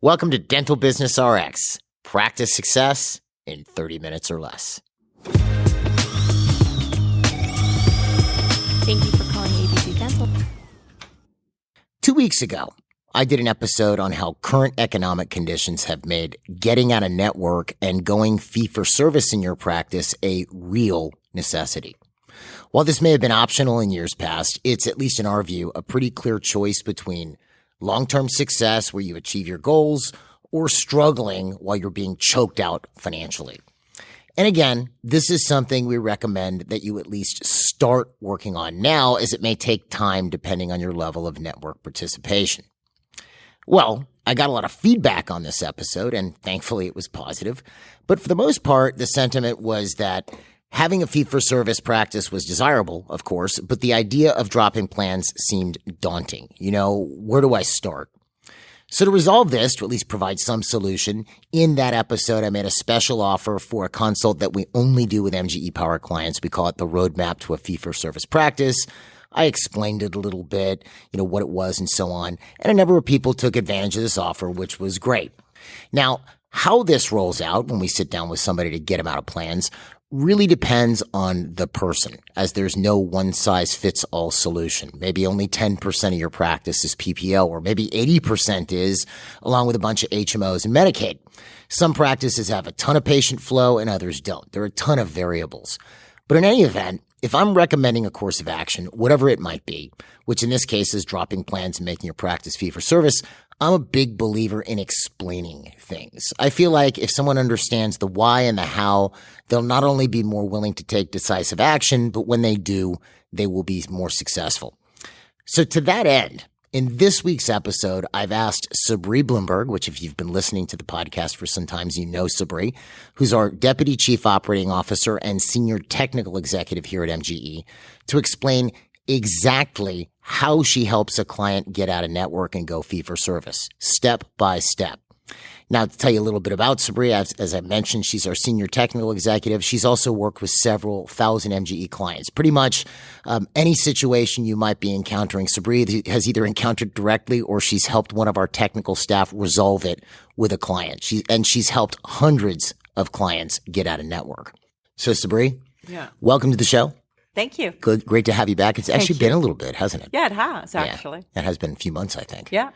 Welcome to Dental Business RX. Practice success in 30 minutes or less. Thank you for calling ABC Dental. 2 weeks ago, I did an episode on how current economic conditions have made getting out of network and going fee-for-service in your practice a real necessity. While this may have been optional in years past, it's, at least in our view, a pretty clear choice between long-term success where you achieve your goals or struggling while you're being choked out financially. And again, this is something we recommend that you at least start working on now, as it may take time depending on your level of network participation. Well, I got a lot of feedback on this episode, and thankfully it was positive. But for the most part, the sentiment was that having a fee-for-service practice was desirable, of course, but the idea of dropping plans seemed daunting. Where do I start? So to resolve this, to at least provide some solution, in that episode, I made a special offer for a consult that we only do with MGE Power clients. We call it the Roadmap to a Fee-for-Service Practice. I explained it a little bit, what it was and so on. And a number of people took advantage of this offer, which was great. Now, how this rolls out when we sit down with somebody to get them out of plans really depends on the person, as there's no one-size-fits-all solution. Maybe only 10% of your practice is PPO, or maybe 80% is, along with a bunch of HMOs and Medicaid. Some practices have a ton of patient flow and others don't. There are a ton of variables. But in any event, if I'm recommending a course of action, whatever it might be, which in this case is dropping plans and making your practice fee-for-service, I'm a big believer in explaining things. I feel like if someone understands the why and the how, they'll not only be more willing to take decisive action, but when they do, they will be more successful. So to that end, in this week's episode, I've asked Sabri Blumberg, which if you've been listening to the podcast for some time, you know Sabri, who's our Deputy Chief Operating Officer and Senior Technical Executive here at MGE, to explain exactly how she helps a client get out of network and go fee-for-service, step by step. Now, to tell you a little bit about Sabri, as I mentioned, she's our Senior Technical Executive. She's also worked with several thousand MGE clients. Pretty much any situation you might be encountering, Sabri has either encountered directly or she's helped one of our technical staff resolve it with a client. She's helped hundreds of clients get out of network. So, Sabri, welcome to the show. Thank you. Good, great to have you back. It's actually been a little bit, hasn't it? Yeah, it has, actually. Yeah, it has been a few months, I think. Yeah.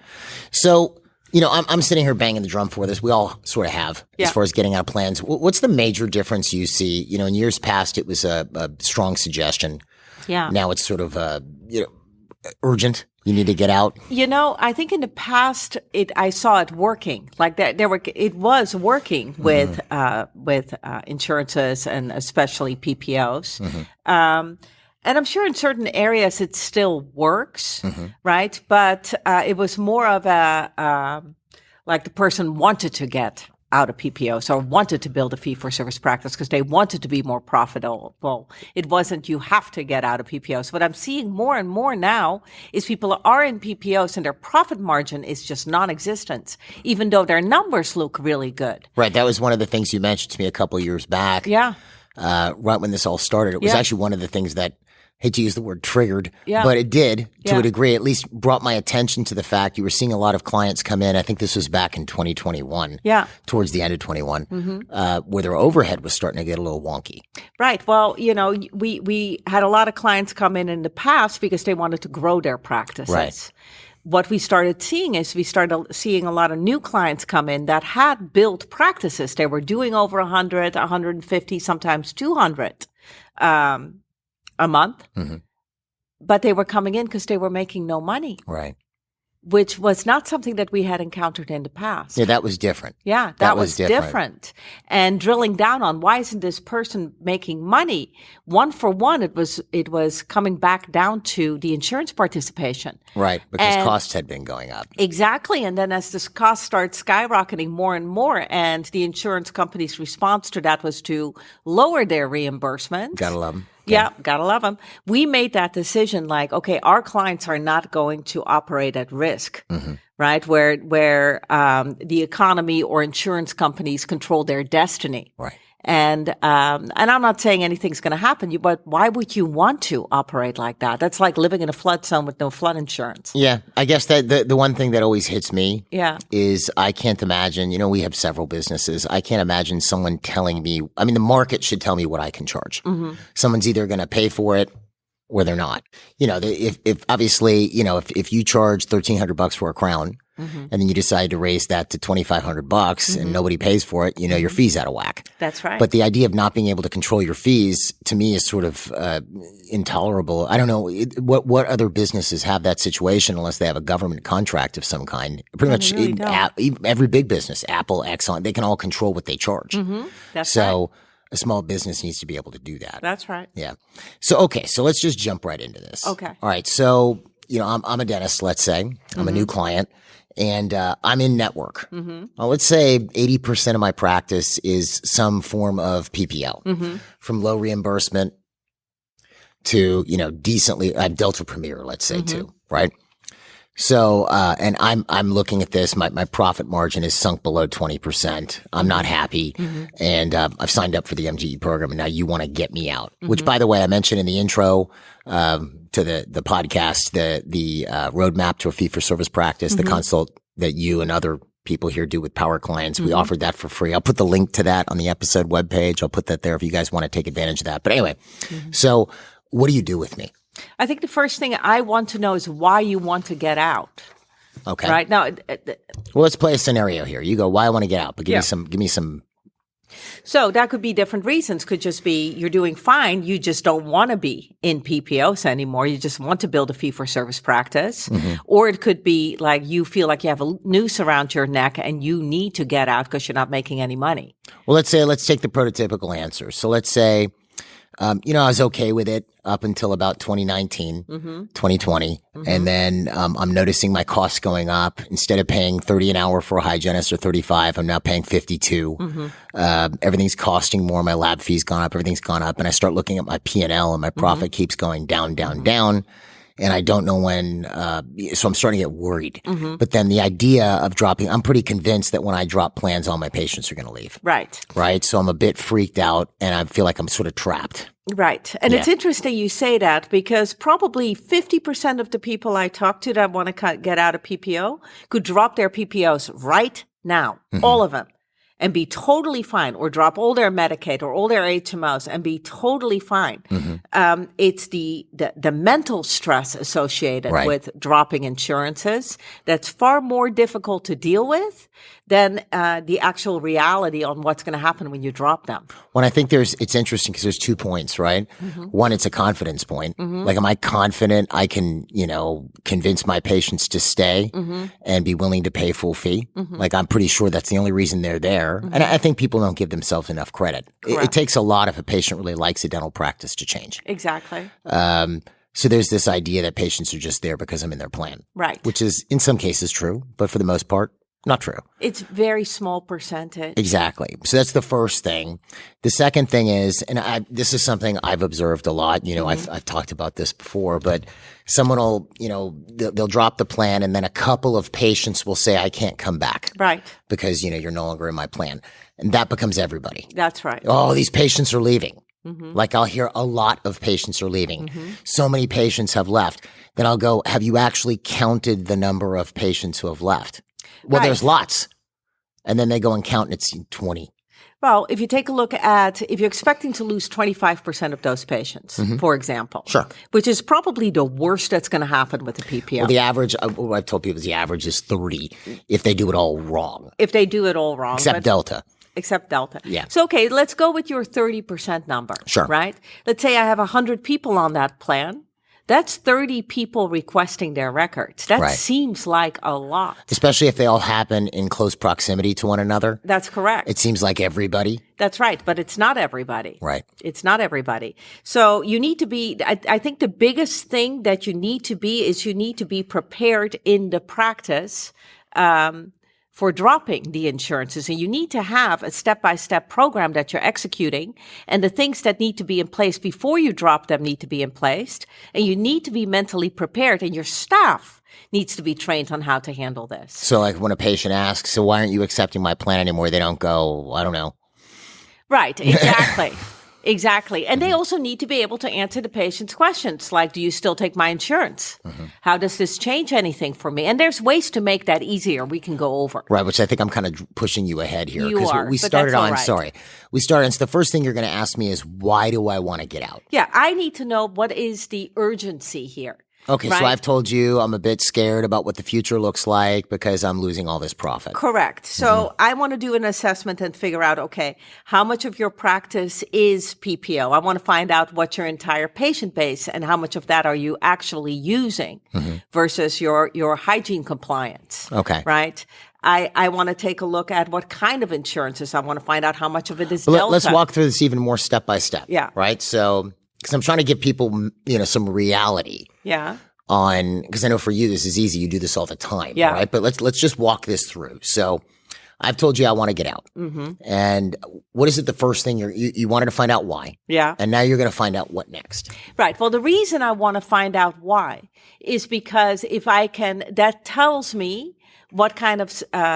So, I'm sitting here banging the drum for this. We all sort of have, as far as getting out of plans. What's the major difference you see? In years past, it was a strong suggestion. Yeah. Now it's sort of, urgent. You need to get out. I think in the past, I saw it working like that. It was working with insurances and especially PPOs. Mm-hmm. And I'm sure in certain areas it still works, right? But it was more of like the person wanted to get out of PPOs or wanted to build a fee-for-service practice because they wanted to be more profitable. It wasn't you have to get out of PPOs. What I'm seeing more and more now is people are in PPOs and their profit margin is just non-existent, even though their numbers look really good. Right. That was one of the things you mentioned to me a couple of years back. Yeah. Right when this all started. It was actually one of the things that, hate to use the word triggered, but it did to a degree, at least brought my attention to the fact you were seeing a lot of clients come in. I think this was back in 2021, towards the end of 21, where their overhead was starting to get a little wonky. Right. Well, we had a lot of clients come in the past because they wanted to grow their practices. Right. What we started seeing is a lot of new clients come in that had built practices. They were doing over 100, 150, sometimes 200. A month, but they were coming in because they were making no money. Right. Which was not something that we had encountered in the past. Yeah, that was different. Yeah, that was different. And drilling down on why isn't this person making money? One for one, it was coming back down to the insurance participation. Right, because costs had been going up. Exactly. And then as this cost starts skyrocketing more and more, and the insurance company's response to that was to lower their reimbursement. Gotta love them. Yeah, gotta love them. We made that decision like, okay, our clients are not going to operate at risk, right? Where the economy or insurance companies control their destiny. Right. And I'm not saying anything's going to happen to you, but why would you want to operate like that? That's like living in a flood zone with no flood insurance. Yeah. I guess that the one thing that always hits me Yeah. is I can't imagine, we have several businesses. I can't imagine someone telling me, the market should tell me what I can charge. Someone's either going to pay for it or they're not. If obviously, if you charge $1,300 for a crown and then you decide to raise that to $2,500 and nobody pays for it, your fee's out of whack. That's right. But the idea of not being able to control your fees to me is sort of intolerable. I don't know what other businesses have that situation unless they have a government contract of some kind. Pretty much really every big business, Apple, Exxon, they can all control what they charge. That's So right. a small business needs to be able to do that. That's right. Yeah. So let's just jump right into this. Okay. All right. So, I'm a dentist, let's say. I'm a new client and I'm in network. Well, let's say 80% of my practice is some form of PPO, from low reimbursement to, decently, Delta Premier, let's say too, right? So, and I'm looking at this. My profit margin is sunk below 20%. I'm not happy. And, I've signed up for the MGE program and now you want to get me out, which by the way, I mentioned in the intro, to the podcast, the roadmap to a fee for service practice, the consult that you and other people here do with power clients. We offered that for free. I'll put the link to that on the episode webpage. I'll put that there if you guys want to take advantage of that. But anyway, so what do you do with me? I think the first thing I want to know is why you want to get out. Okay. Right now, Well, let's play a scenario here. You go, why I want to get out, but give me some. So that could be different reasons. Could just be you're doing fine. You just don't want to be in PPOs anymore. You just want to build a fee for service practice. Or it could be like you feel like you have a noose around your neck and you need to get out because you're not making any money. Well, let's take the prototypical answer. So let's say, I was okay with it up until about 2019, 2020. And then, I'm noticing my costs going up. Instead of paying 30 an hour for a hygienist or 35, I'm now paying 52. Everything's costing more. My lab fees gone up. Everything's gone up. And I start looking at my P&L and my profit keeps going down, down, down. And I don't know when, so I'm starting to get worried. But then the idea of dropping, I'm pretty convinced that when I drop plans, all my patients are going to leave. Right. Right. So I'm a bit freaked out and I feel like I'm sort of trapped. Right. And it's interesting you say that because probably 50% of the people I talk to that want to get out of PPO could drop their PPOs right now, all of them, and be totally fine, or drop all their Medicaid or all their HMOs and be totally fine. It's the mental stress associated with dropping insurances that's far more difficult to deal with than the actual reality on what's going to happen when you drop them. Well, I think it's interesting because there's 2 points, right? One, it's a confidence point. Like, am I confident I can, convince my patients to stay and be willing to pay full fee? Like, I'm pretty sure that's the only reason they're there. And I think people don't give themselves enough credit. It takes a lot if a patient really likes a dental practice to change. Exactly. So there's this idea that patients are just there because I'm in their plan. Right. Which is in some cases true, but for the most part, not true. It's very small percentage. Exactly. So that's the first thing. The second thing is, and this is something I've observed a lot, I've talked about this before, but someone will, they'll drop the plan and then a couple of patients will say, I can't come back. Right. Because, you're no longer in my plan. And that becomes everybody. That's right. Oh, these patients are leaving. Like, I'll hear a lot of patients are leaving. So many patients have left. Then I'll go, have you actually counted the number of patients who have left? Well, there's lots. And then they go and count and it's 20. Well, if you take a look at, if you're expecting to lose 25% of those patients, for example, Sure. which is probably the worst that's going to happen with the PPO. Well, the average, what I've told people is the average is 30 if they do it all wrong. If they do it all wrong. Except Delta. Except Delta. Yeah. So, okay, let's go with your 30% number. Sure. Right? Let's say I have 100 people on that plan. That's 30 people requesting their records. That seems like a lot. Especially if they all happen in close proximity to one another. That's correct. It seems like everybody. That's right. But it's not everybody. Right. It's not everybody. So you need to be, I think the biggest thing that you need to be is you need to be prepared in the practice, for dropping the insurances. And you need to have a step-by-step program that you're executing. And the things that need to be in place before you drop them need to be in place. And you need to be mentally prepared. And your staff needs to be trained on how to handle this. So like when a patient asks, so why aren't you accepting my plan anymore? They don't go, I don't know. Right, exactly. Exactly. And they also need to be able to answer the patient's questions, like, do you still take my insurance? How does this change anything for me? And there's ways to make that easier we can go over. Right, which I think I'm kind of pushing you ahead here. You are, we but started that's all on, right. sorry. We started, so the first thing you're going to ask me is, why do I want to get out? Yeah, I need to know what is the urgency here. Okay, right? so I've told you I'm a bit scared about what the future looks like because I'm losing all this profit. Correct. So I want to do an assessment and figure out, okay, how much of your practice is PPO? I want to find out what your entire patient base and how much of that are you actually using versus your hygiene compliance. Okay. Right? I want to take a look at what kind of insurances. I want to find out how much of it is Well, Delta. let's walk through this even more step by step. Yeah. Right? So, because I'm trying to give people, some reality. Yeah. Because I know for you this is easy. You do this all the time, Yeah. right? But let's just walk this through. So I've told you I want to get out. And what is it the first thing you wanted to find out why? Yeah. And now you're going to find out what next. Right. Well, the reason I want to find out why is because that tells me what kind of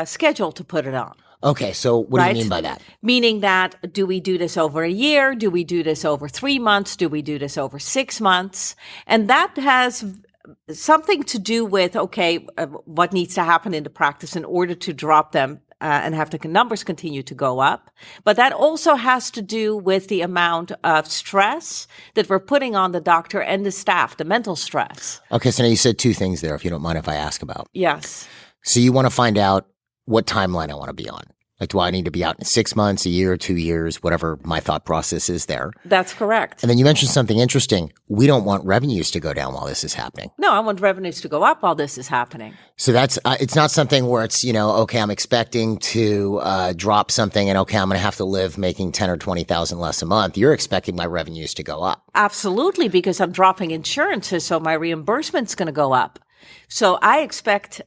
schedule to put it on. Okay, so what do you mean by that? Meaning that, do we do this over a year? Do we do this over 3 months? Do we do this over 6 months? And that has something to do with, what needs to happen in the practice in order to drop them and have the numbers continue to go up. But that also has to do with the amount of stress that we're putting on the doctor and the staff, the mental stress. Okay, so now you said two things there, if you don't mind if I ask about. Yes. So you want to find out what timeline I want to be on. Like, do I need to be out in 6 months, a year, 2 years, whatever my thought process is there? That's correct. And then you mentioned something interesting. We don't want revenues to go down while this is happening. No, I want revenues to go up while this is happening. So that's, it's not something where it's, I'm expecting to drop something and I'm going to have to live making 10 or 20,000 less a month. You're expecting my revenues to go up. Absolutely, because I'm dropping insurances, so my reimbursement's going to go up. So I expect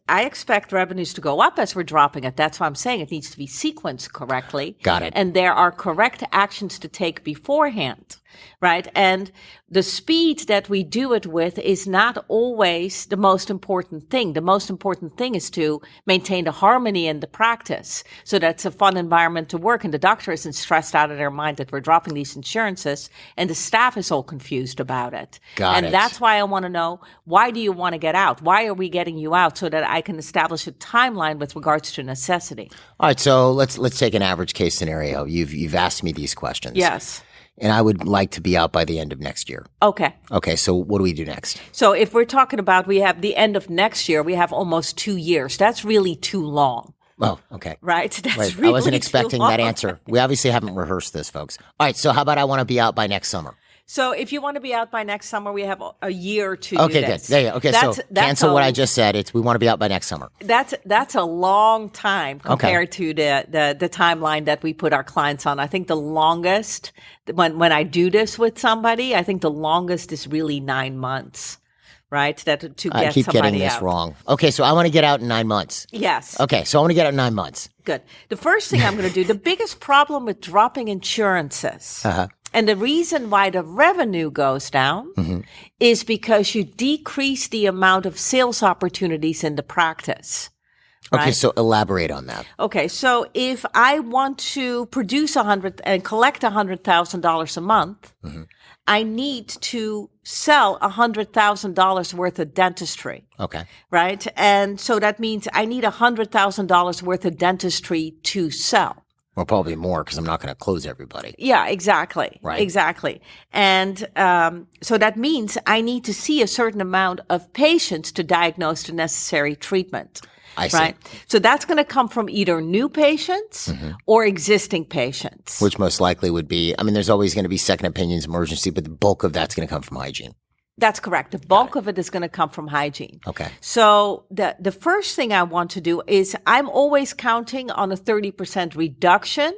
revenues to go up as we're dropping it. That's why I'm saying it needs to be sequenced correctly. Got it. And there are correct actions to take beforehand, right? And the speed that we do it with is not always the most important thing. The most important thing is to maintain the harmony in the practice so that's a fun environment to work and the doctor isn't stressed out of their mind that we're dropping these insurances and the staff is all confused about it. Got it. And that's why I want to know, why do you want to get out? Why are we getting you out so that I can establish a timeline with regards to necessity? All right, so let's take an average case scenario. You've asked me these questions. Yes. And I would like to be out by the end of next year. Okay. Okay, so what do we do next? So if we're talking about we have the end of next year, we have almost 2 years. That's really too long. Oh, okay. Right? That's Right. really I wasn't too expecting long. that answer. We obviously haven't rehearsed this, folks. All right, so how about I want to be out by next summer? So if you want to be out by next summer, we have a year to Okay, do this. good. Yeah, okay, so cancel what I just said. We want to be out by next summer. That's a long time compared to the timeline that we put our clients on. I think the longest, when I do this with somebody, I think the longest is really 9 months, right? I keep getting this wrong. Okay, so I want to get out in 9 months. Yes. Okay, so I want to get out in 9 months. Good. The first thing I'm going to do, the biggest problem with dropping insurances, and the reason why the revenue goes down is because you decrease the amount of sales opportunities in the practice. Okay, Right? so elaborate on that. Okay, so if I want to produce and collect $100,000 a month, I need to sell $100,000 worth of dentistry. Okay. Right? And so that means I need $100,000 worth of dentistry to sell. Well, probably more because I'm not going to close everybody. Yeah, exactly. Right. Exactly. And so that means I need to see a certain amount of patients to diagnose the necessary treatment. I see. Right. So that's going to come from either new patients or existing patients. Which most likely would be, there's always going to be second opinions, emergency, but the bulk of that's going to come from hygiene. That's correct. The bulk of it is going to come from hygiene. Okay. So the first thing I want to do is I'm always counting on a 30% reduction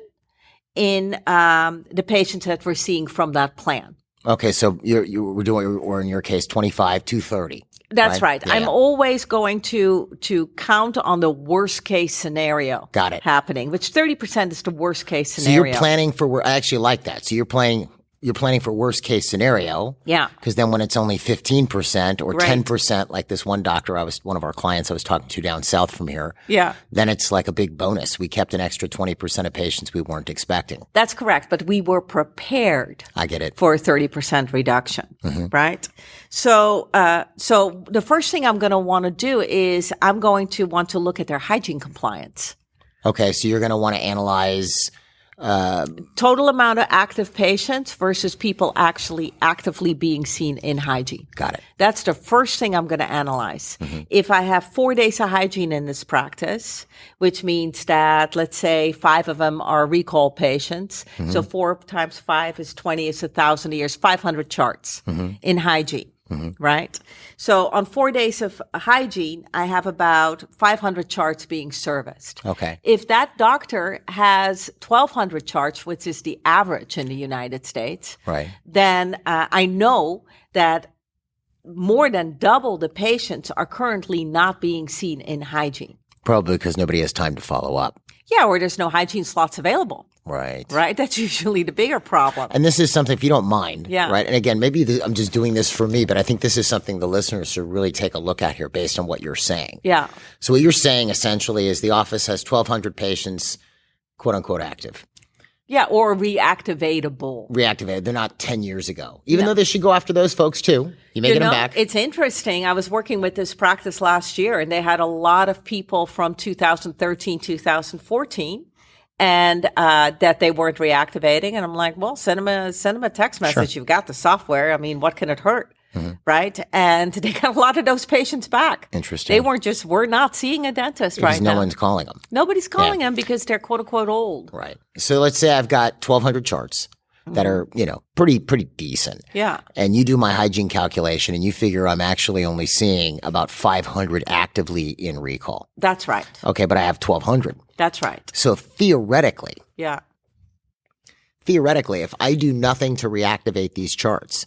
in the patients that we're seeing from that plan. Okay, so we're doing, or in your case, 25 to 30. That's right. Yeah, I'm always going to count on the worst case scenario. Got it. Happening, which 30% is the worst case So scenario. you're planning for where I actually like that. So you're planning you're planning for worst case scenario. Yeah. Because then when it's only 15% or Right. 10%, like this one doctor one of our clients I was talking to down south from here. Yeah. Then it's like a big bonus. We kept an extra 20% of patients we weren't expecting. That's correct. But we were prepared. I get it. For a 30% reduction, right? So the first thing I'm going to want to do is I'm going to want to look at their hygiene compliance. Okay. So you're going to want to analyze Total amount of active patients versus people actually actively being seen in hygiene. Got it. That's the first thing I'm going to analyze. If I have 4 days of hygiene in this practice, which means that, let's say, 5 of them are recall patients. So 4 times 5 is 20, it's 1,000 a year, it's 500 charts in hygiene. Right? So on 4 days of hygiene, I have about 500 charts being serviced. Okay. If that doctor has 1,200 charts, which is the average in the United States, Right. then I know that more than double the patients are currently not being seen in hygiene. Probably because nobody has time to follow up. Yeah, or there's no hygiene slots available. Right. Right? That's usually the bigger problem. And this is something, if you don't mind, Yeah. right? And again, maybe I'm just doing this for me, but I think this is something the listeners should really take a look at here based on what you're saying. Yeah. So what you're saying essentially is the office has 1,200 patients, quote unquote, active. Yeah, or reactivatable. Reactivated. They're not 10 years ago. Even though they should go after those folks too. You may get them back. It's interesting. I was working with this practice last year, and they had a lot of people from 2013, 2014. And that they weren't reactivating. And I'm like, well, send them a text message. Sure. You've got the software. I mean, what can it hurt? Right? And they got a lot of those patients back. Interesting. We're not seeing a dentist Because right no now. one's calling them. Nobody's calling them because they're quote unquote old. Right. So let's say I've got 1,200 charts that are, pretty decent. Yeah. And you do my hygiene calculation and you figure I'm actually only seeing about 500 actively in recall. That's right. Okay, but I have 1,200. That's right. So theoretically, Yeah. if I do nothing to reactivate these charts,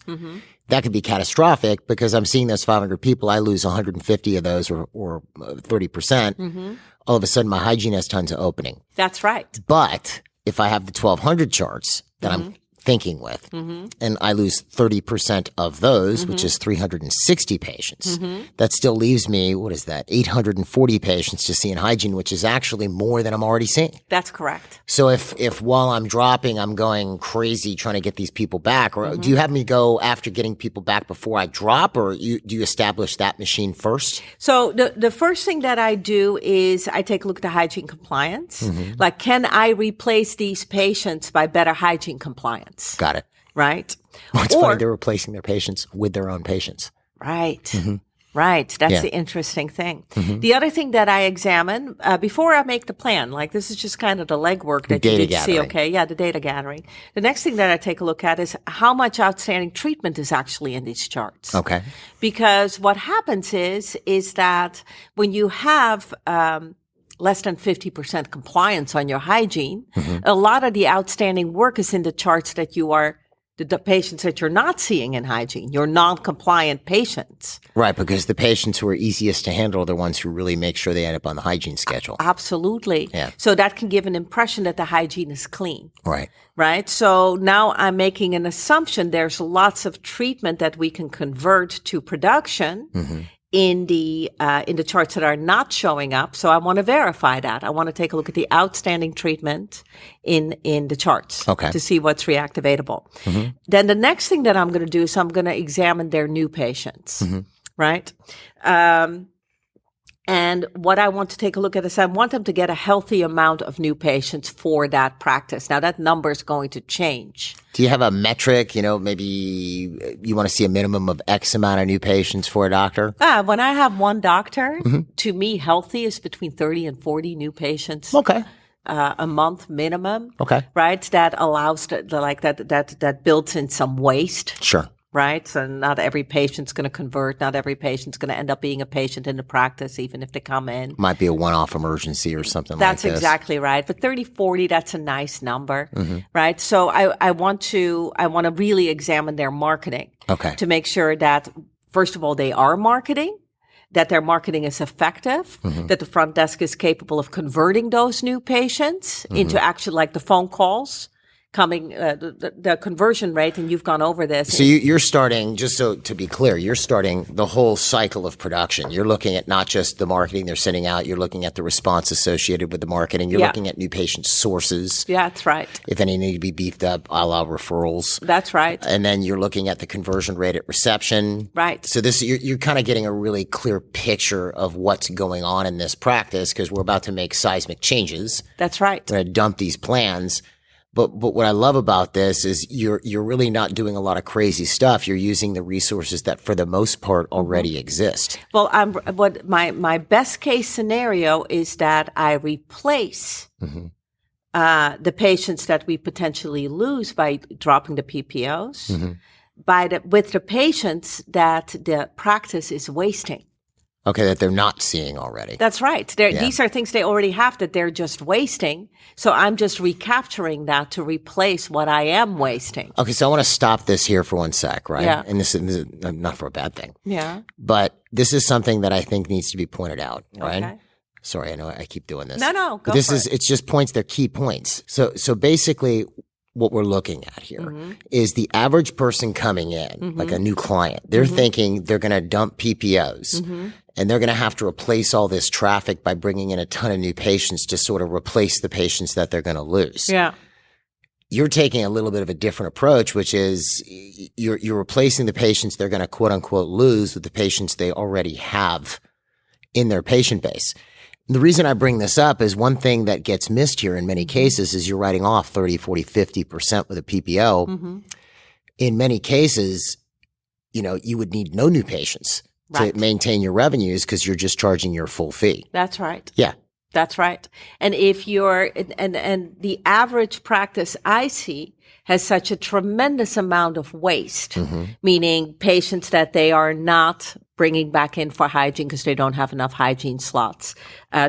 that could be catastrophic because I'm seeing those 500 people. I lose 150 of those or 30%. All of a sudden, my hygiene has tons of opening. That's right. But if I have the 1,200 charts that I'm thinking with, and I lose 30% of those, which is 360 patients, that still leaves me, 840 patients to see in hygiene, which is actually more than I'm already seeing. That's correct. So if while I'm dropping, I'm going crazy trying to get these people back, or do you have me go after getting people back before I drop, or do you establish that machine first? So the first thing that I do is I take a look at the hygiene compliance. Like, can I replace these patients by better hygiene compliance? Got it. Right? Well, it's funny, they're replacing their patients with their own patients. Right. Right. That's the interesting thing. The other thing that I examine before I make the plan, like this is just kind of the legwork that you need to see. Okay. Yeah. The data gathering. The next thing that I take a look at is how much outstanding treatment is actually in these charts. Okay. Because what happens is that when you have, less than 50% compliance on your hygiene, a lot of the outstanding work is in the charts that you are, the patients that you're not seeing in hygiene, your non-compliant patients. Right, because the patients who are easiest to handle are the ones who really make sure they end up on the hygiene schedule. Absolutely. Yeah. So that can give an impression that the hygiene is clean. Right. Right. So now I'm making an assumption there's lots of treatment that we can convert to production in the charts that are not showing up. So I want to verify that. I want to take a look at the outstanding treatment in the charts to see what's reactivatable. Then the next thing that I'm going to do is I'm going to examine their new patients, right? And what I want to take a look at is I want them to get a healthy amount of new patients for that practice. Now that number is going to change. Do you have a metric? Maybe you want to see a minimum of X amount of new patients for a doctor? When I have one doctor, to me, healthy is between 30 and 40 new patients. Okay. A month minimum. Okay. Right. That allows that builds in some waste. Sure. Right. So not every patient's going to convert. Not every patient's going to end up being a patient in the practice, even if they come in. Might be a one-off emergency or something like That's this. exactly right. But 30, 40, that's a nice number. Right. So I want to really examine their marketing. Okay. To make sure that, first of all, they are marketing, that their marketing is effective, that the front desk is capable of converting those new patients into actually like the phone calls coming, the conversion rate, and you've gone over this. So you're starting, just so to be clear, you're starting the whole cycle of production. You're looking at not just the marketing they're sending out, you're looking at the response associated with the marketing. You're looking at new patient sources. Yeah, that's right. If any need to be beefed up, a la referrals. That's right. And then you're looking at the conversion rate at reception. Right. So you're kind of getting a really clear picture of what's going on in this practice because we're about to make seismic changes. That's right. We're going to dump these plans. But what I love about this is you're really not doing a lot of crazy stuff. You're using the resources that for the most part already exist. Well, what my best case scenario is that I replace the patients that we potentially lose by dropping the PPOs with the patients that the practice is wasting. Okay, that they're not seeing already. That's right. These are things they already have that they're just wasting. So I'm just recapturing that to replace what I am wasting. Okay, so I want to stop this here for 1 sec, right? Yeah. And this is not for a bad thing. Yeah. But this is something that I think needs to be pointed out, right? Okay. Sorry, I know I keep doing this. No, go this for is it. It's just points, they're key points. So basically what we're looking at here is the average person coming in, like a new client. They're thinking they're going to dump PPOs and they're going to have to replace all this traffic by bringing in a ton of new patients to sort of replace the patients that they're going to lose. Yeah. You're taking a little bit of a different approach, which is you're replacing the patients they're going to quote unquote lose with the patients they already have in their patient base. The reason I bring this up is one thing that gets missed here in many cases is you're writing off 30, 40, 50% with a PPO. In many cases, you would need no new patients to maintain your revenues because you're just charging your full fee. That's right. Yeah. That's right. And if you're, and the average practice I see has such a tremendous amount of waste, meaning patients that they are not bringing back in for hygiene because they don't have enough hygiene slots,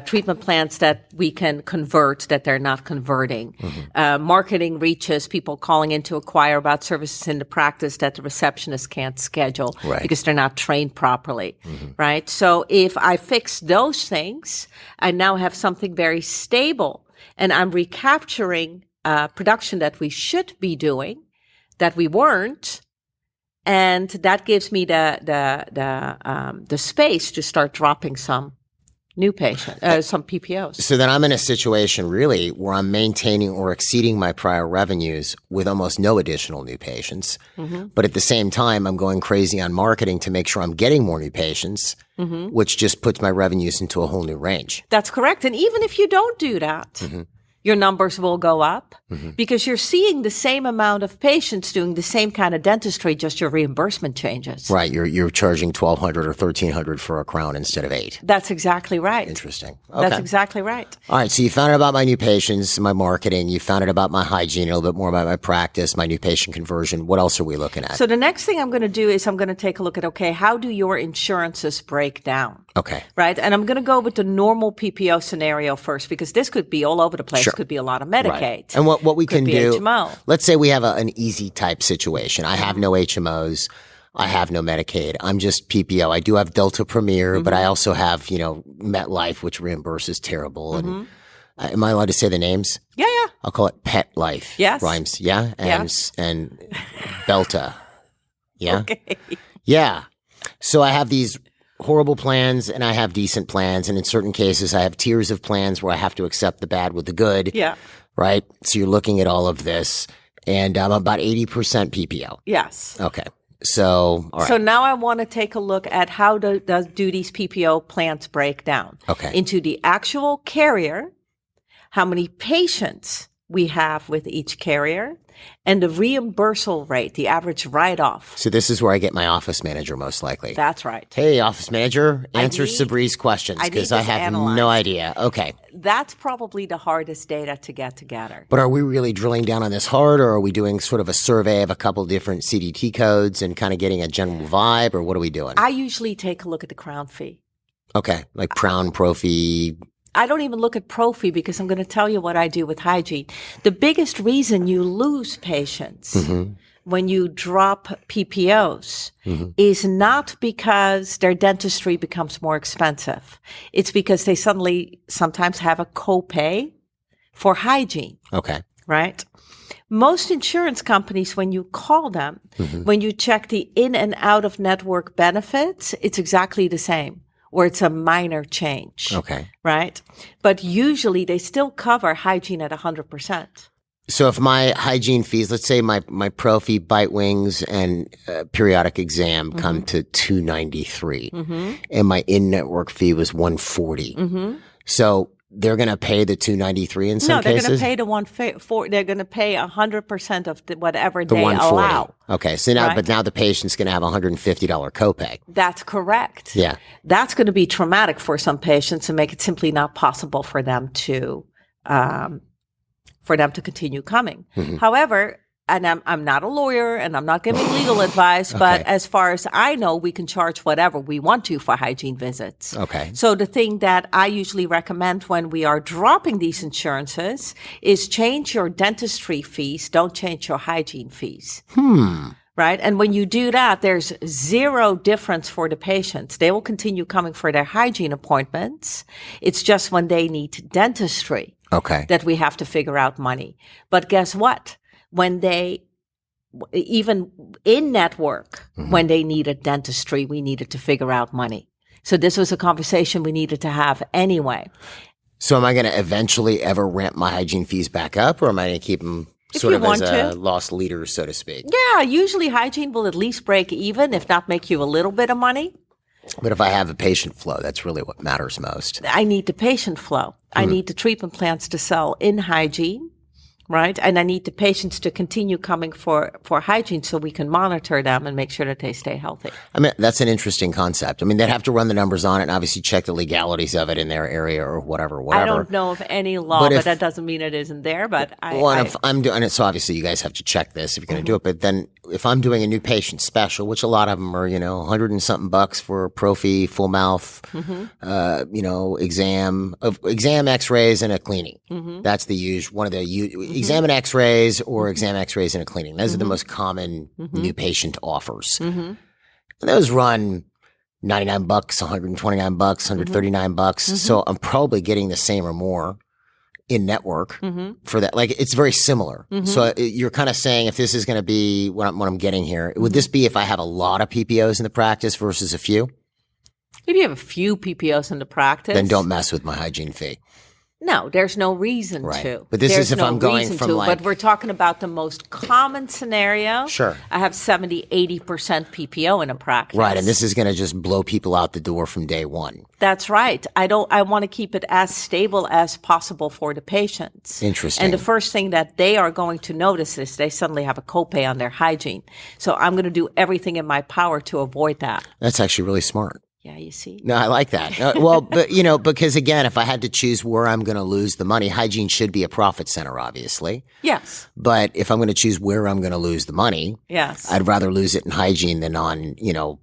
treatment plans that we can convert that they're not converting, marketing reaches, people calling in to inquire about services in the practice that the receptionist can't schedule because they're not trained properly, right? So if I fix those things, I now have something very stable and I'm recapturing production that we should be doing that we weren't. And that gives me the space to start dropping some new patients, some PPOs. So then I'm in a situation really where I'm maintaining or exceeding my prior revenues with almost no additional new patients. But at the same time, I'm going crazy on marketing to make sure I'm getting more new patients, which just puts my revenues into a whole new range. That's correct. And even if you don't do that, your numbers will go up because you're seeing the same amount of patients doing the same kind of dentistry, just your reimbursement changes. Right. You're charging $1,200 or $1,300 for a crown instead of $8. That's exactly right. Interesting. Okay. That's exactly right. All right. So you found out about my new patients, my marketing. You found out about my hygiene, a little bit more about my practice, my new patient conversion. What else are we looking at? So the next thing I'm going to do is I'm going to take a look at, okay, how do your insurances break down? Okay. Right. And I'm going to go with the normal PPO scenario first because this could be all over the place. Sure. Could be a lot of Medicaid. Right. And what we can do, HMO. Let's say we have an easy type situation. I have no HMOs. I have no Medicaid. I'm just PPO. I do have Delta Premier, but I also have, MetLife, which reimburses terrible. And am I allowed to say the names? Yeah. I'll call it Pet Life. Yes. Rhymes. Yeah. And Belta. Yeah. Okay. Yeah. So I have these horrible plans and I have decent plans. And in certain cases, I have tiers of plans where I have to accept the bad with the good. Yeah. Right. So you're looking at all of this and I'm about 80% PPO. Yes. Okay. So, all right. So now I want to take a look at how do these PPO plans break down into the actual carrier, how many patients we have with each carrier, and the reimbursal rate, the average write-off. So this is where I get my office manager most likely. That's right. Hey, office manager, answer Sabri's questions because I have no idea. Okay. That's probably the hardest data to get together. But are we really drilling down on this hard, or are we doing sort of a survey of a couple different CDT codes and kind of getting a general vibe, or what are we doing? I usually take a look at the crown fee. Okay. Like Crown, Profi. I don't even look at Profi because I'm going to tell you what I do with hygiene. The biggest reason you lose patients when you drop PPOs is not because their dentistry becomes more expensive. It's because they suddenly sometimes have a copay for hygiene. Okay. Right? Most insurance companies, when you call them, when you check the in and out of network benefits, it's exactly the same, or it's a minor change. Okay. Right? But usually they still cover hygiene at 100%. So if my hygiene fees, let's say my pro fee, bite wings, and periodic exam come to $293, and my in-network fee was $140. So they're going to pay the $293 in some cases? No, they're going to pay the 140. They're going to pay 100% of whatever the they 140. Allow. Okay, so now, right? But now the patient's going to have a $150 copay. That's correct. Yeah. That's going to be traumatic for some patients and make it simply not possible for them to continue coming. However, and I'm not a lawyer and I'm not giving legal advice, but as far as I know, we can charge whatever we want to for hygiene visits. Okay. So the thing that I usually recommend when we are dropping these insurances is change your dentistry fees. Don't change your hygiene fees. Right? And when you do that, there's zero difference for the patients. They will continue coming for their hygiene appointments. It's just when they need dentistry that we have to figure out money. But guess what? When they, even in network, when they needed dentistry, we needed to figure out money. So this was a conversation we needed to have anyway. So am I going to eventually ever ramp my hygiene fees back up, or am I going to keep them sort of as a lost leader, so to speak? Yeah, usually hygiene will at least break even, if not make you a little bit of money. But if I have a patient flow, that's really what matters most. I need the patient flow. I need the treatment plans to sell in hygiene. Right. And I need the patients to continue coming for hygiene so we can monitor them and make sure that they stay healthy. I mean, that's an interesting concept. I mean, they'd have to run the numbers on it and obviously check the legalities of it in their area or whatever. I don't know of any law, but that doesn't mean it isn't there. But if I'm doing it, so obviously you guys have to check this if you're going to do it. But then if I'm doing a new patient special, which a lot of them are, $100 and something bucks for pro fee, full mouth, exam X-rays and a cleaning. That's the usual, one of the exam and X-rays or exam X-rays and a cleaning. Those are the most common new patient offers. And those run $99, $129, $139. So I'm probably getting the same or more in network for that. Like, it's very similar. So you're kind of saying, if this is going to be what I'm getting here, would this be if I have a lot of PPOs in the practice versus a few? If you have a few PPOs in the practice, then don't mess with my hygiene fee. No, there's no reason to. But this is if I'm going from But we're talking about the most common scenario. Sure. I have 70, 80% PPO in a practice. Right. And this is going to just blow people out the door from day one. That's right. I want to keep it as stable as possible for the patients. Interesting. And the first thing that they are going to notice is they suddenly have a copay on their hygiene. So I'm going to do everything in my power to avoid that. That's actually really smart. Yeah, you see? No, I like that. Well, but because again, if I had to choose where I'm going to lose the money, hygiene should be a profit center, obviously. Yes. But if I'm going to choose where I'm going to lose the money, yes, I'd rather lose it in hygiene than on,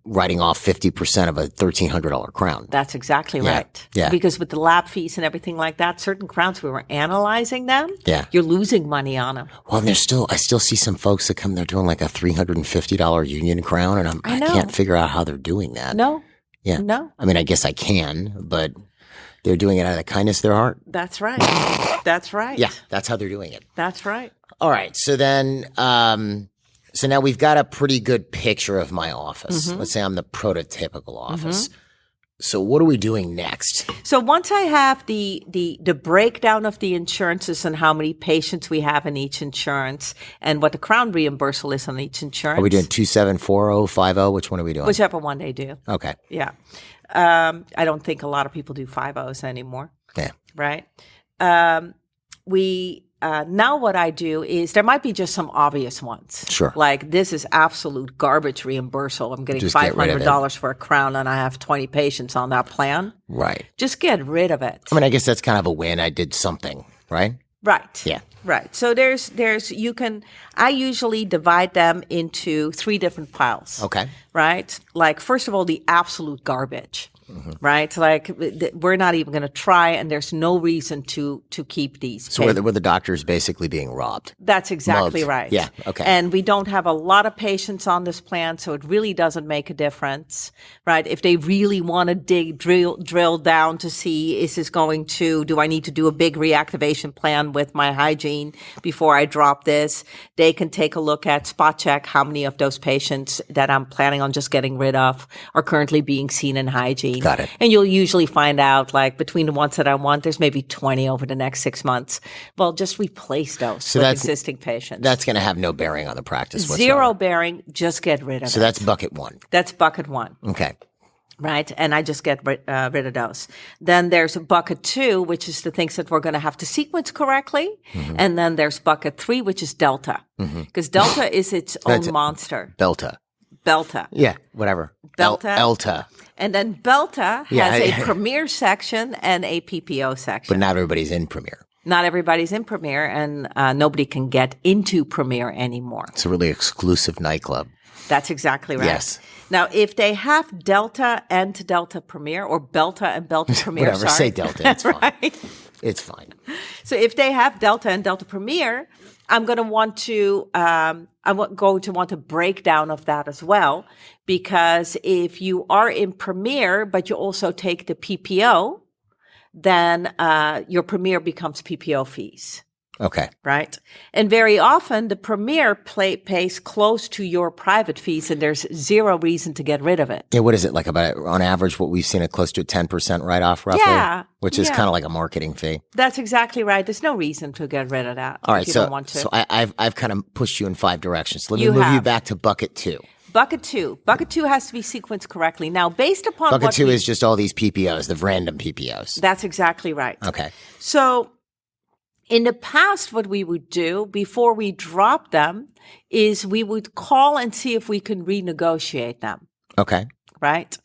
writing off 50% of a $1,300 crown. That's exactly right. Yeah. Because with the lab fees and everything like that, certain crowns, we were analyzing them. Yeah. You're losing money on them. Well, and I still see some folks that come, they're doing like a $350 union crown, and I can't figure out how they're doing that. No. Yeah. No. I mean, I guess I can, but they're doing it out of the kindness of their heart. That's right. That's right. Yeah, that's how they're doing it. That's right. All right. So then, so now we've got a pretty good picture of my office. Let's say I'm the prototypical office. So what are we doing next? So once I have the breakdown of the insurances and how many patients we have in each insurance and what the crown reimbursal is on each insurance. Are we doing 2740, 50? Which one are we doing? Whichever one they do. Okay. Yeah. I don't think a lot of people do 50s anymore. Yeah. Right. Now what I do is there might be just some obvious ones. Sure. Like, this is absolute garbage reimbursal. I'm getting $500 for a crown and I have 20 patients on that plan. Right. Just get rid of it. I mean, I guess that's kind of a win. I did something, right? Right. Yeah. Right. So I usually divide them into 3 different piles. Okay. Right. Like, first of all, the absolute garbage. right? Like we're not even going to try, and there's no reason to keep these. So were the doctors basically being robbed? That's exactly Mugged. right. Yeah. Okay. And we don't have a lot of patients on this plan, so it really doesn't make a difference, right? If they really want to drill down to see, do I need to do a big reactivation plan with my hygiene before I drop this? They can take a look at spot check how many of those patients that I'm planning on just getting rid of are currently being seen in hygiene. Got it. And you'll usually find out, like, between the ones that I want, there's maybe 20 over the next 6 months. Well, just replace those with existing patients. That's going to have no bearing on the practice whatsoever. Zero bearing, just get rid of it. So that's bucket one. That's bucket one. Okay. Right. And I just get rid of those. Then there's bucket two, which is the things that we're going to have to sequence correctly. And then there's bucket three, which is delta. Because delta is its own monster. Belta. Yeah, whatever. Belta. Elta. And then Belta has a Premier section and a PPO section. But not everybody's in Premier. Not everybody's in Premier, and nobody can get into Premier anymore. It's a really exclusive nightclub. That's exactly right. Yes. Now, if they have Delta and Delta Premier, or Belta and Belta Premier, whatever, say Delta, it's fine. Right? It's fine. So if they have Delta and Delta Premier, I'm going to want to break down of that as well, because if you are in Premier, but you also take the PPO, then your Premier becomes PPO fees. Okay. Right. And very often the Premier pays close to your private fees, and there's zero reason to get rid of it. Yeah. What is it like about on average? What we've seen it close to a 10% write-off roughly? Yeah. Which is kind of like a marketing fee. That's exactly right. There's no reason to get rid of that. All right. If you So, don't want to. so I've kind of pushed you in 5 directions. Let me move you back to bucket two. Bucket two has to be sequenced correctly. Now, based upon bucket two is just all these PPOs, the random PPOs. That's exactly right. Okay. So in the past, what we would do before we drop them is we would call and see if we can renegotiate them. Okay. Right.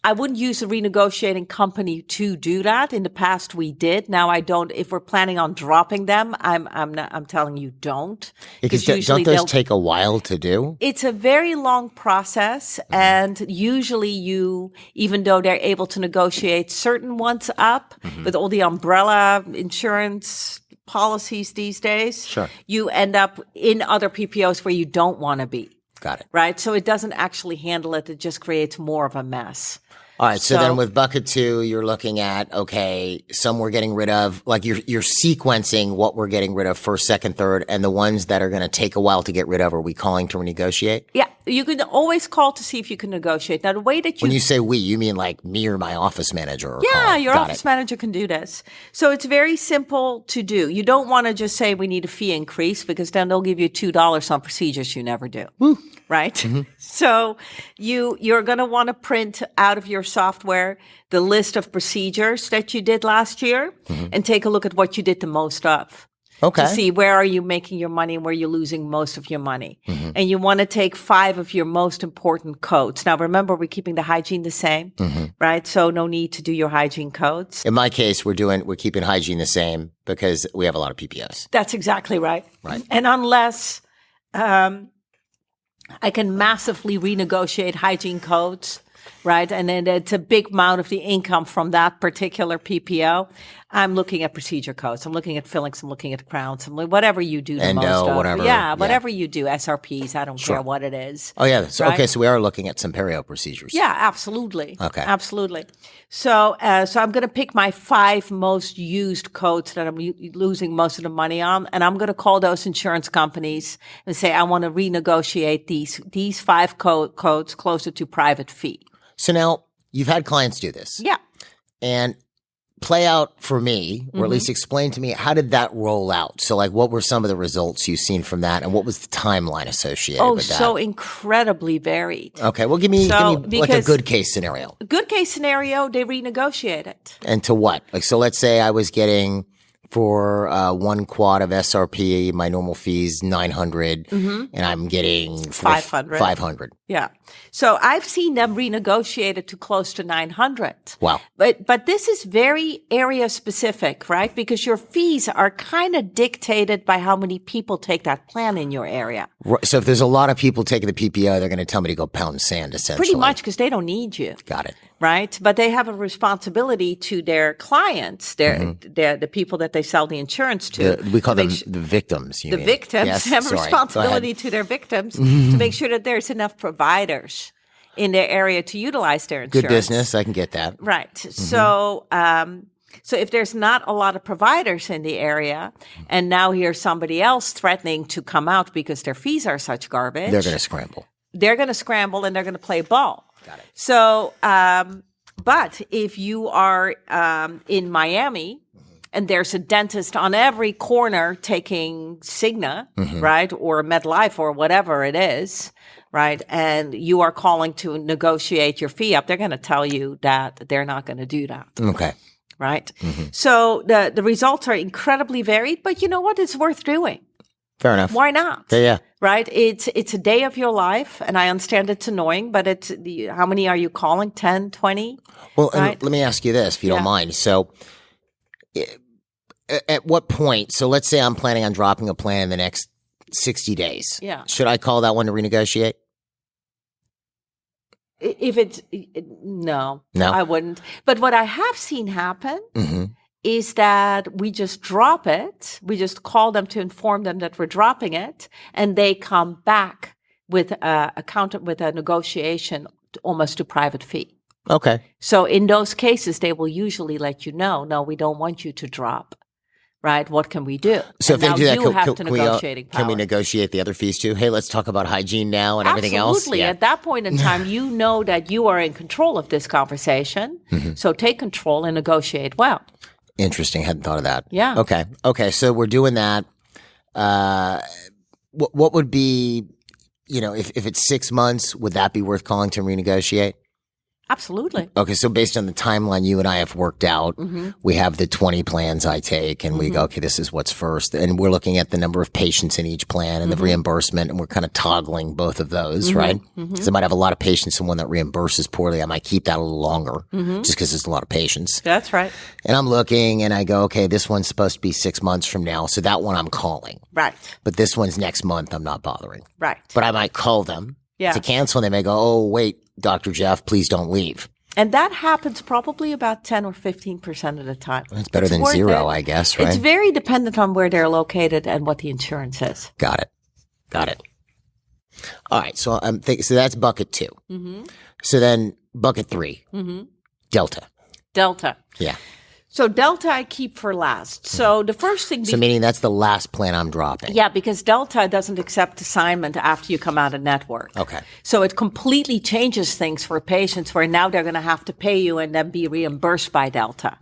I wouldn't use a renegotiating company to do that. In the past, we did. Now I don't. If we're planning on dropping them, I'm telling you, don't. Because don't those take a while to do? It's a very long process, and usually even though they're able to negotiate certain ones up with all the umbrella insurance policies these days, sure, you end up in other PPOs where you don't want to be. Got it. Right? So it doesn't actually handle it. It just creates more of a mess. All right. So then with bucket two, you're looking at, okay, some we're getting rid of, like you're sequencing what we're getting rid of first, second, third, and the ones that are going to take a while to get rid of, are we calling to renegotiate? Yeah. You can always call to see if you can negotiate. Now, the way that when you say we, you mean like me or my office manager? Yeah, your office manager can do this. So it's very simple to do. You don't want to just say we need a fee increase, because then they'll give you $2 on procedures you never do. Woo. Right? Mm-hmm. So you're going to want to print out of your software the list of procedures that you did last year and take a look at what you did the most of. Okay. To see where are you making your money and where you're losing most of your money. And you want to take 5 of your most important codes. Now, remember, we're keeping the hygiene the same, right? So no need to do your hygiene codes. In my case, we're keeping hygiene the same because we have a lot of PPOs. That's exactly right. Right. And unless I can massively renegotiate hygiene codes, right? And then it's a big amount of the income from that particular PPO. I'm looking at procedure codes. I'm looking at fillings. I'm looking at crowns. Whatever you do the most of. Whatever. Yeah, whatever you do. SRPs. I don't care what it is. Oh, yeah. So, right? Okay, so we are looking at some perio procedures. Yeah, absolutely. Okay. Absolutely. So I'm going to pick my 5 most used codes that I'm losing most of the money on, and I'm going to call those insurance companies and say, I want to renegotiate these 5 codes closer to private fee. So now you've had clients do this. Yeah. And play out for me, or at least explain to me, how did that roll out? So like, what were some of the results you've seen from that, and what was the timeline associated with that? So incredibly varied. Okay, well, give me like a good case scenario. Good case scenario, they renegotiate it. And to what? Like, so let's say I was getting for 1 quad of SRP. My normal fee is $900, and I'm getting 500. 500. Yeah. So I've seen them renegotiate it to close to 900. Wow. But this is very area specific, right? Because your fees are kind of dictated by how many people take that plan in your area. Right. So if there's a lot of people taking the PPO, they're going to tell me to go pound sand, essentially. Pretty much, because they don't need you. Got it. Right. But they have a responsibility to their clients, the people that they sell the insurance to. We call them the victims. The victims Yes? have a Sorry. responsibility to their victims to make sure that there's enough providers in their area to utilize their insurance. Good business. I can get that. Right. So, so if there's not a lot of providers in the area, and now here's somebody else threatening to come out because their fees are such garbage, They're going to scramble. They're going to scramble and they're going to play ball. Got it. So, but if you are in Miami and there's a dentist on every corner taking Cigna, right, or MedLife or whatever it is, right, and you are calling to negotiate your fee up, they're going to tell you that they're not going to do that. Okay. Right? So the results are incredibly varied, but you know what? It's worth doing. Fair enough. Why not? Yeah. Right? It's a day of your life, and I understand it's annoying, but it's how many are you calling? 10, 20? Well, right? and let me ask you this, if you don't mind. So at what point, so let's say I'm planning on dropping a plan in the next 60 days. Yeah. Should I call that one to renegotiate? If it's no, I wouldn't. But what I have seen happen is that we just drop it. We just call them to inform them that we're dropping it, and they come back with a negotiation almost to private fee. Okay. So in those cases, they will usually let you know, no, we don't want you to drop. Right? What can we do? So and if they do that, you have to negotiating power. Can we negotiate the other fees too? Hey, let's talk about hygiene now and everything else. Absolutely. Yeah. At that point in time, you know that you are in control of this conversation. So take control and negotiate well. Interesting. Hadn't thought of that. Yeah. Okay. So we're doing that. What would be, if it's 6 months, would that be worth calling to renegotiate? Absolutely. Okay, so based on the timeline you and I have worked out, we have the 20 plans I take, and we go, okay, this is what's first. And we're looking at the number of patients in each plan and the reimbursement, and we're kind of toggling both of those, right? Because I might have a lot of patients in one that reimburses poorly. I might keep that a little longer just because there's a lot of patients. That's right. And I'm looking, and I go, okay, this one's supposed to be 6 months from now, so that one I'm calling. Right. But this one's next month, I'm not bothering. Right. But I might call them to cancel, and they may go, oh, wait, Dr. Jeff, please don't leave. And that happens probably about 10 or 15% of the time. It's better than zero, I guess, right? It's very dependent on where they're located and what the insurance is. Got it. All right. So I'm thinking, so that's bucket 2. So then bucket 3, Delta. Yeah. So Delta I keep for last. So the first thing... So meaning that's the last plan I'm dropping. Yeah, because Delta doesn't accept assignment after you come out of network. Okay. So it completely changes things for patients where now they're going to have to pay you and then be reimbursed by Delta.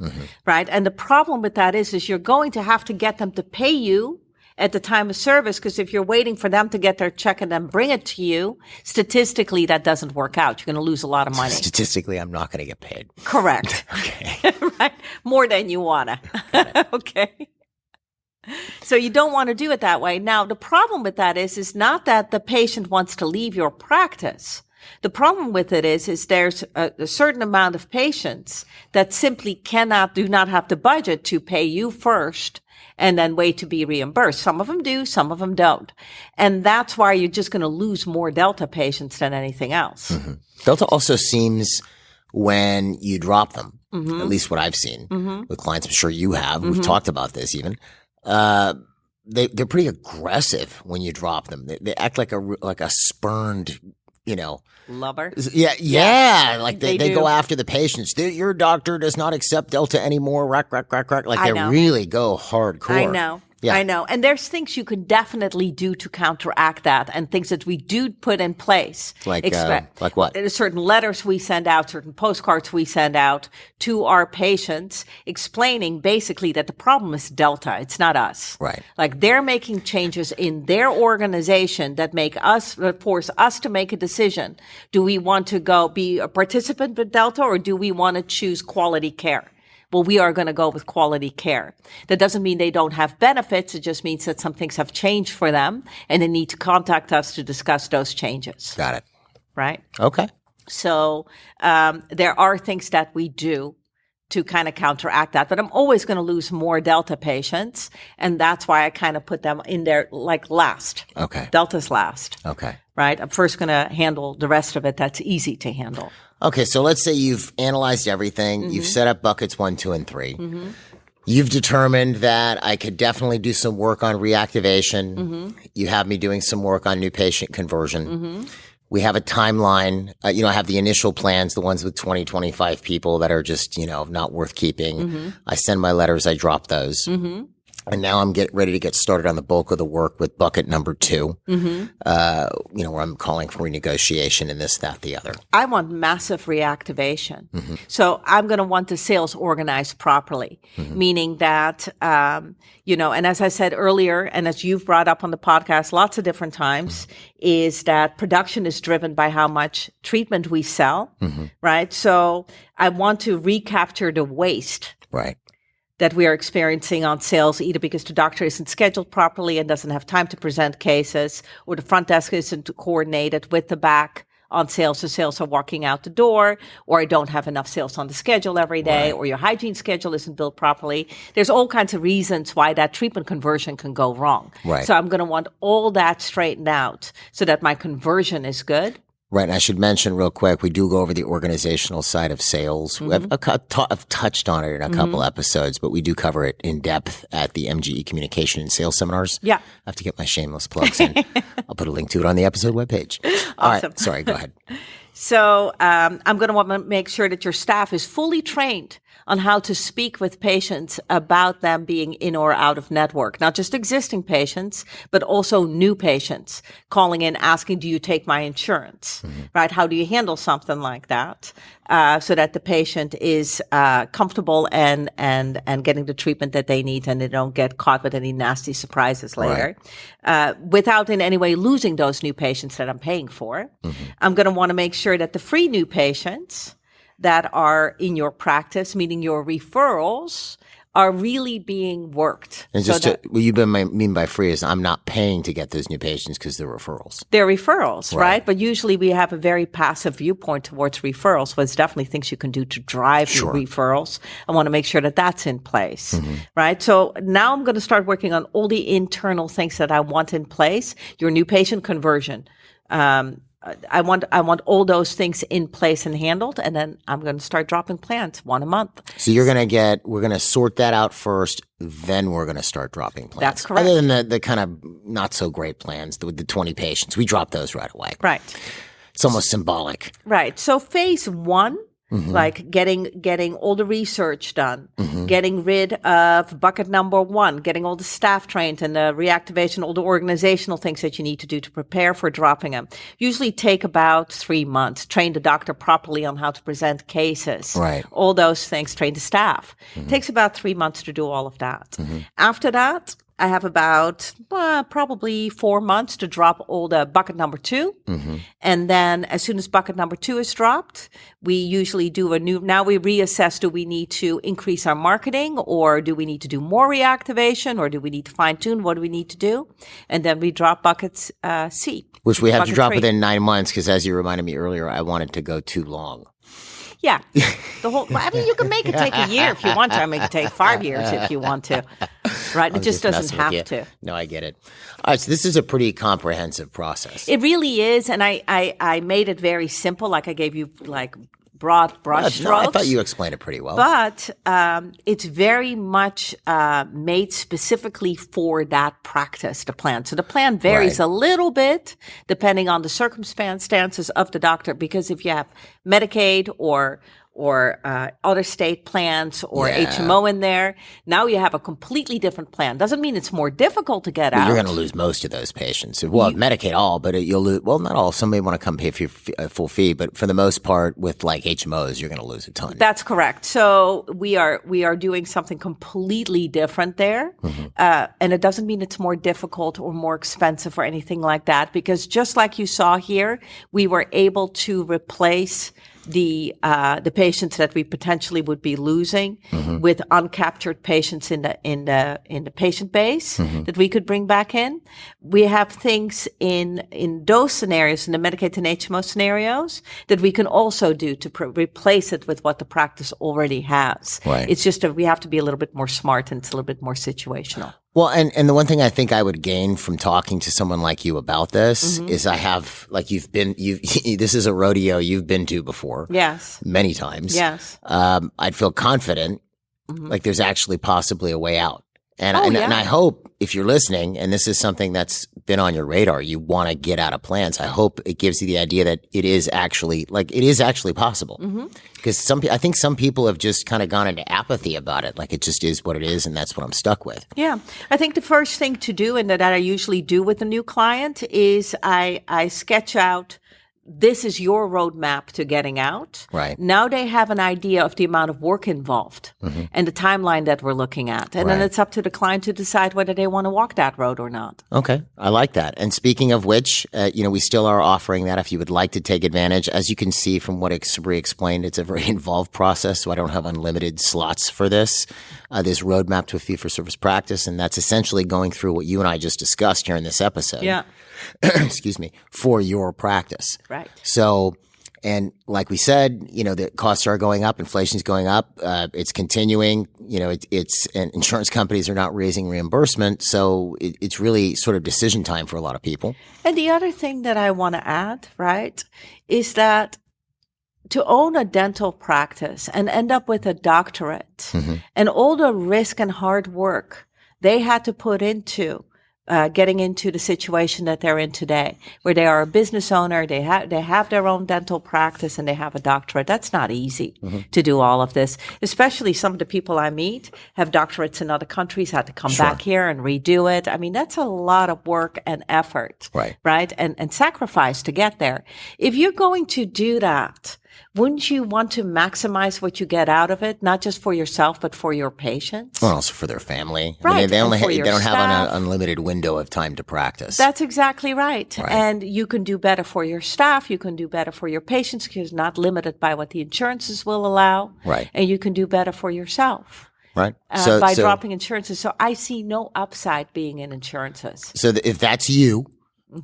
Right? And the problem with that is you're going to have to get them to pay you at the time of service, because if you're waiting for them to get their check and then bring it to you, statistically, that doesn't work out. You're going to lose a lot of money. Statistically, I'm not going to get paid. Correct. Okay. Right? More than you want to. Okay. So you don't want to do it that way. Now, the problem with that is not that the patient wants to leave your practice. The problem with it is there's a certain amount of patients that simply do not have the budget to pay you first and then wait to be reimbursed. Some of them do, some of them don't. And that's why you're just going to lose more Delta patients than anything else. Delta also seems, when you drop them, at least what I've seen with clients, I'm sure you have, we've talked about this even, they're pretty aggressive when you drop them. They act like a spurned, Lover? Yeah. Like they go after the patients. Your doctor does not accept Delta anymore. Rack. Like they really go hardcore. I know. Yeah. I know. And there's things you can definitely do to counteract that, and things that we do put in place. Like what? There's certain letters we send out, certain postcards we send out to our patients explaining basically that the problem is Delta. It's not us. Right. Like they're making changes in their organization that force us to make a decision. Do we want to go be a participant with Delta, or do we want to choose quality care? well, we are going to go with quality care. That doesn't mean they don't have benefits. It just means that some things have changed for them and they need to contact us to discuss those changes. Got it. Right? Okay. So there are things that we do to kind of counteract that. But I'm always going to lose more Delta patients. And that's why I kind of put them in there like last. Okay. Delta's last. Okay. Right? I'm first going to handle the rest of it that's easy to handle. Okay. So let's say you've analyzed everything. You've set up buckets 1, 2, and 3. You've determined that I could definitely do some work on reactivation. You have me doing some work on new patient conversion. We have a timeline. I have the initial plans, the ones with 20, 25 people that are just, not worth keeping. I send my letters. I drop those. And now I'm ready to get started on the bulk of the work with bucket number 2, where I'm calling for renegotiation and this, that, the other. I want massive reactivation. So I'm going to want the sales organized properly, meaning that, and as I said earlier, and as you've brought up on the podcast lots of different times, is that production is driven by how much treatment we sell, right? So I want to recapture the waste. Right. That we are experiencing on sales, either because the doctor isn't scheduled properly and doesn't have time to present cases, or the front desk isn't coordinated with the back on sales. The sales are walking out the door, or I don't have enough sales on the schedule every day, or your hygiene schedule isn't built properly. There's all kinds of reasons why that treatment conversion can go wrong. Right. So I'm going to want all that straightened out so that my conversion is good. Right. And I should mention real quick, we do go over the organizational side of sales. I've touched on it in a couple episodes, but we do cover it in depth at the MGE Communication and Sales Seminars. Yeah. I have to get my shameless plugs in. I'll put a link to it on the episode webpage. Awesome. All right. Sorry. Go ahead. So I'm going to want to make sure that your staff is fully trained on how to speak with patients about them being in or out of network, not just existing patients, but also new patients calling in asking, do you take my insurance, right? How do you handle something like that so that the patient is comfortable and getting the treatment that they need and they don't get caught with any nasty surprises later without in any way losing those new patients that I'm paying for. I'm going to want to make sure that the free new patients that are in your practice, meaning your referrals, are really being worked. And just what you mean by free is I'm not paying to get those new patients because they're referrals. They're referrals, right? But usually we have a very passive viewpoint towards referrals. So it's definitely things you can do to drive referrals. I want to make sure that that's in place, right? So now I'm going to start working on all the internal things that I want in place. Your new patient conversion. I want all those things in place and handled, and then I'm going to start dropping plans 1 a month. So we're going to sort that out first, then we're going to start dropping plans. That's correct. Other than the kind of not so great plans with the 20 patients, we drop those right away. Right. It's almost symbolic. Right. So phase 1, like getting all the research done, getting rid of bucket number 1, getting all the staff trained and the reactivation, all the organizational things that you need to do to prepare for dropping them. Usually take about 3 months. Train the doctor properly on how to present cases. Right. All those things. Train the staff. Takes about 3 months to do all of that. After that, I have about probably 4 months to drop all the bucket number 2. And then as soon as bucket number 2 is dropped, we usually do now we reassess, do we need to increase our marketing or do we need to do more reactivation or do we need to fine tune? What do we need to do? And then we drop buckets C. Which we have to drop 3. within 9 months because as you reminded me earlier, I wanted to go too long. Yeah. You can make it take a year if you want to. I make it take 5 years if you want to. Right? It just doesn't have to. No, I get it. All right. So this is a pretty comprehensive process. It really is. And I made it very simple. Like I gave you broad brush strokes. I thought you explained it pretty well. But it's very much made specifically for that practice, the plan. So the plan varies a little bit depending on the circumstances of the doctor, because if you have Medicaid or other state plans or HMO in there, now you have a completely different plan. Doesn't mean it's more difficult to get out. You're going to lose most of those patients. Well, Medicaid all, but you'll lose, well, not all. Some may want to come pay for your full fee, but for the most part with like HMOs, you're going to lose a ton. That's correct. So we are doing something completely different there. And it doesn't mean it's more difficult or more expensive or anything like that, because just like you saw here, we were able to replace the patients that we potentially would be losing with uncaptured patients in the patient base that we could bring back in. We have things in those scenarios, in the medicated HMO scenarios, that we can also do to replace it with what the practice already has. Right. It's just that we have to be a little bit more smart, and it's a little bit more situational. Well, and the one thing I think I would gain from talking to someone like you about this is I have, like, this is a rodeo you've been to before. Yes. Many times. Yes. I'd feel confident, like there's actually possibly a way out. And, yeah. and I hope if you're listening and this is something that's been on your radar, you want to get out of plans. I hope it gives you the idea that it is actually possible. Because I think some people have just kind of gone into apathy about it. Like it just is what it is, and that's what I'm stuck with. Yeah. I think the first thing to do, and that I usually do with a new client, is I sketch out, this is your roadmap to getting out. Right. Now they have an idea of the amount of work involved and the timeline that we're looking at. And then it's up to the client to decide whether they want to walk that road or not. Okay. I like that. And speaking of which, we still are offering that if you would like to take advantage. As you can see from what Sabri explained, it's a very involved process, so I don't have unlimited slots for this. This roadmap to a fee-for-service practice, and that's essentially going through what you and I just discussed here in this episode. Yeah. Excuse me, for your practice. Right. So, and like we said, the costs are going up, inflation's going up, it's continuing, and insurance companies are not raising reimbursement. So it's really sort of decision time for a lot of people. And the other thing that I want to add, right, is that to own a dental practice and end up with a doctorate and all the risk and hard work they had to put into getting into the situation that they're in today, where they are a business owner, they have their own dental practice, and they have a doctorate. That's not easy to do all of this. Especially some of the people I meet have doctorates in other countries, had to come back here and redo it. I mean, that's a lot of work and effort, right? And sacrifice to get there. If you're going to do that, wouldn't you want to maximize what you get out of it, not just for yourself, but for your patients? Well, also for their family. Right. I mean, they don't staff. have an unlimited window of time to practice. That's exactly right. And you can do better for your staff. You can do better for your patients because you're not limited by what the insurances will allow. Right. And you can do better for yourself. Right. By dropping insurances. So I see no upside being in insurances. So if that's you,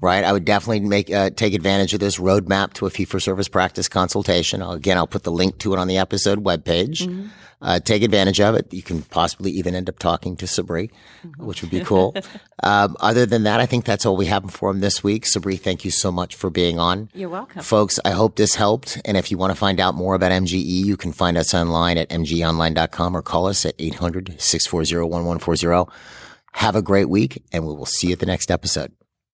right, I would definitely take advantage of this roadmap to a fee-for-service practice consultation. I'll put the link to it on the episode webpage. Take advantage of it. You can possibly even end up talking to Sabri, which would be cool. Other than that, I think that's all we have for him this week. Sabri, thank you so much for being on. You're welcome. Folks, I hope this helped. And if you want to find out more about MGE, you can find us online at mgeonline.com or call us at 800-640-1140. Have a great week, and we will see you at the next episode.